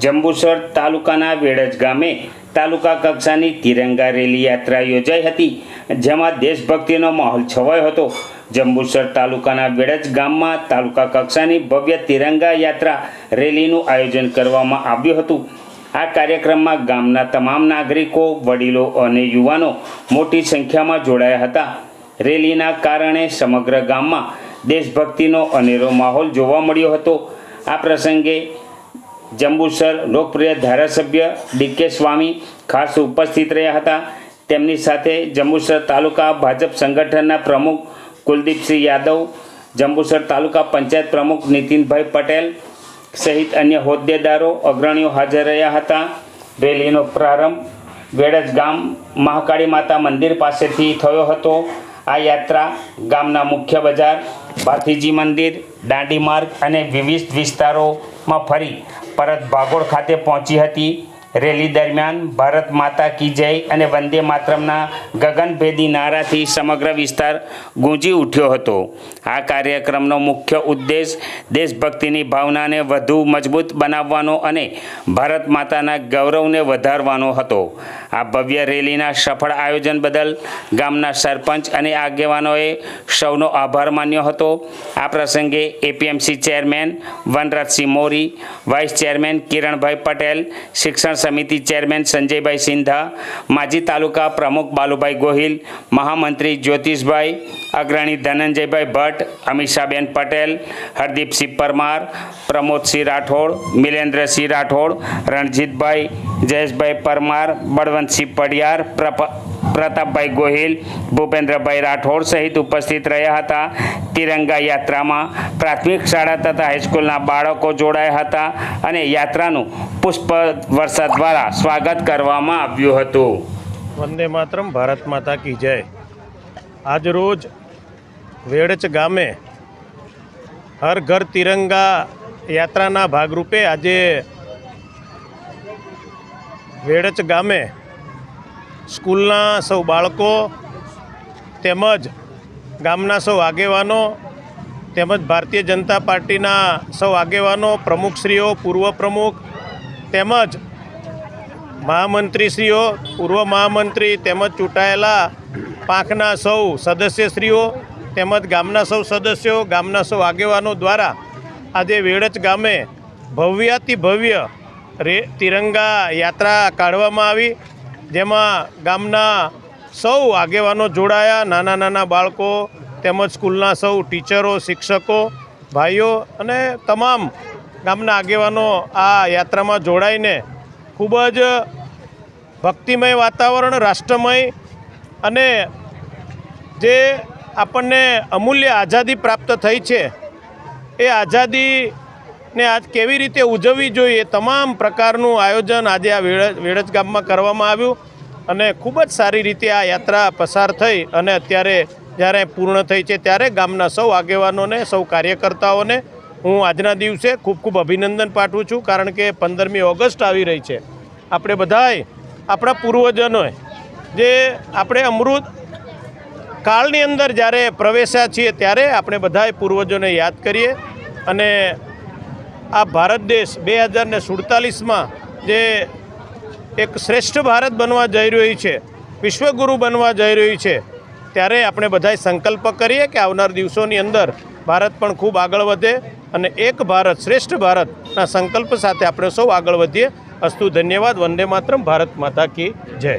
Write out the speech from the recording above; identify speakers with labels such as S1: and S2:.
S1: જંબુસર તાલુકાના વેડજ ગામે તાલુકા કક્ષાની તિરંગા રેલી યાત્રા યોજાઈ હતી, જેમાં દેશભક્તિનો માહોલ છવાયો હતો। જંબુસર તાલુકાના વેડજ ગામમાં તાલુકા કક્ષાની ભવ્ય તિરંગા યાત્રા રેલીનું આયોજન કરવામાં આવ્યું હતું। આ કાર્યક્રમમાં ગામના તમામ નાગરિકો, વડીલો અને યુવાનો મોટી સંખ્યામાં જોડાયા હતા। રેલીના કારણે સમગ્ર ગામમાં દેશભક્તિનો અનેરો માહોલ જોવા મળ્યો હતો। આ પ્રસંગે જંબુસર લોકપ્રિય ધારાસભ્ય ડીકે સ્વામી ખાસ ઉપસ્થિત રહ્યા હતા। તેમની સાથે જંબુસર તાલુકા ભાજપ સંગઠનના પ્રમુખ કુલદીપસિંહ યાદવ, જંબુસર તાલુકા પંચાયત પ્રમુખ નીતિનભાઈ પટેલ સહિત અન્ય હોદ્દેદારો અગ્રણીઓ હાજર રહ્યા હતા। રેલીનો પ્રારંભ વેડજ ગામ મહાકાળી માતા મંદિર પાસેથી થયો હતો। આ યાત્રા ગામના મુખ્ય બજાર, ભાથીજી મંદિર, દાંડી માર્ગ અને વિવિધ વિસ્તારોમાં ફરી પરત ભાગોળ ખાતે પહોંચી હતી। રેલી દરમિયાન ભારત માતા કી જય અને વંદે માતરમના ગગનભેદી નારાથી સમગ્ર વિસ્તાર ગૂંજી ઉઠ્યો હતો। આ કાર્યક્રમનો મુખ્ય ઉદ્દેશ દેશભક્તિની ભાવનાને વધુ મજબૂત બનાવવાનો અને ભારત માતાના ગૌરવને વધારવાનો હતો। આ ભવ્ય રેલીના સફળ આયોજન બદલ ગામના સરપંચ અને આગેવાનોએ સૌનો આભાર માન્યો હતો। આ પ્રસંગે એપીએમસી ચેરમેન વનરાજસિંહ મોરી, વાઇસ ચેરમેન કિરણભાઈ પટેલ, શિક્ષણ સમિતિ ચેરમેન સંજયભાઈ સિંધા, માજી તાલુકા પ્રમુખ બાલુભાઈ ગોહિલ, મહામંત્રી જ્યોતિષભાઈ, અગ્રણી ધનંજયભાઈ ભટ્ટ, અમીષાબેન પટેલ, હરદીપસિંહ પરમાર, પ્રમોદસિંહ રાઠોડ, મિલેન્દ્રસિંહ રાઠોડ, રણજીતભાઈ, જયેશભાઈ પરમાર, બળવંતસિંહ પડિયાર, પ્રતાપભાઈ ગોહિલ, ભૂપેન્દ્રભાઈ રાઠોડ સહિત ઉપસ્થિત રહ્યા હતા। તિરંગા યાત્રામાં પ્રાથમિક શાળા તથા હાઈસ્કૂલના બાળકો જોડાયા હતા અને યાત્રાનું પુષ્પ વર્ષા દ્વારા સ્વાગત કરવામાં આવ્યું હતું।
S2: વંદે માતરમ, ભારત માતા કી જય। આજ રોજ વેડજ ગામે હર ઘર તિરંગા યાત્રાના ભાગરૂપે આજે વેડજ ગામે સ્કૂલના સૌ બાળકો તેમજ ગામના સૌ આગેવાનો તેમજ ભારતીય જનતા પાર્ટીના સૌ આગેવાનો, પ્રમુખશ્રીઓ, પૂર્વ પ્રમુખ તેમજ મહામંત્રીશ્રીઓ, પૂર્વ મહામંત્રી તેમજ ચૂંટાયેલા પાંખના સૌ સદસ્યશ્રીઓ તેમજ ગામના સૌ સદસ્યો, ગામના સૌ આગેવાનો દ્વારા આજે વેડજ ગામે ભવ્યાતિ ભવ્ય તિરંગા યાત્રા કાઢવામાં આવી, જેમાં ગામના સૌ આગેવાનો જોડાયા, નાના નાના બાળકો તેમજ સ્કૂલના સૌ ટીચરો, શિક્ષકો, ભાઈઓ અને તમામ ગામના આગેવાનો આ યાત્રામાં જોડાઈને ખૂબ જ ભક્તિમય વાતાવરણ, રાષ્ટ્રમય અને જે આપણને અમૂલ્ય આઝાદી પ્રાપ્ત થઈ છે એ આઝાદીને આજ કેવી રીતે ઉજવવી જોઈએ તમામ પ્રકારનું આયોજન આજે આ વેડજ ગામમાં કરવામાં આવ્યું અને ખૂબ જ સારી રીતે આ યાત્રા પસાર થઈ અને અત્યારે જ્યારે પૂર્ણ થઈ છે ત્યારે ગામના સૌ આગેવાનોને, સૌ કાર્યકર્તાઓને હું આજના દિવસે ખૂબ ખૂબ અભિનંદન પાઠવું છું, કારણ કે 15મી ઓગસ્ટ આવી રહી છે। આપણે બધાએ આપણા પૂર્વજોએ જે આપણે અમૃત કાળની અંદર જ્યારે પ્રવેશ્યા છીએ ત્યારે આપણે બધાએ પૂર્વજોને યાદ કરીએ અને આ ભારત દેશ 2047માં જે એક શ્રેષ્ઠ ભારત બનવા જઈ રહ્યું છે, વિશ્વગુરુ બનવા જઈ રહ્યું છે, ત્યારે આપણે બધાએ સંકલ્પ કરીએ કે આવનાર દિવસોની અંદર ભારત પણ ખૂબ આગળ વધે અને એક ભારત શ્રેષ્ઠ ભારતના સંકલ્પ સાથે આપણે સૌ આગળ વધીએ। અસ્તુ, ધન્યવાદ। વંદે માતરમ, ભારત માતા કી જય।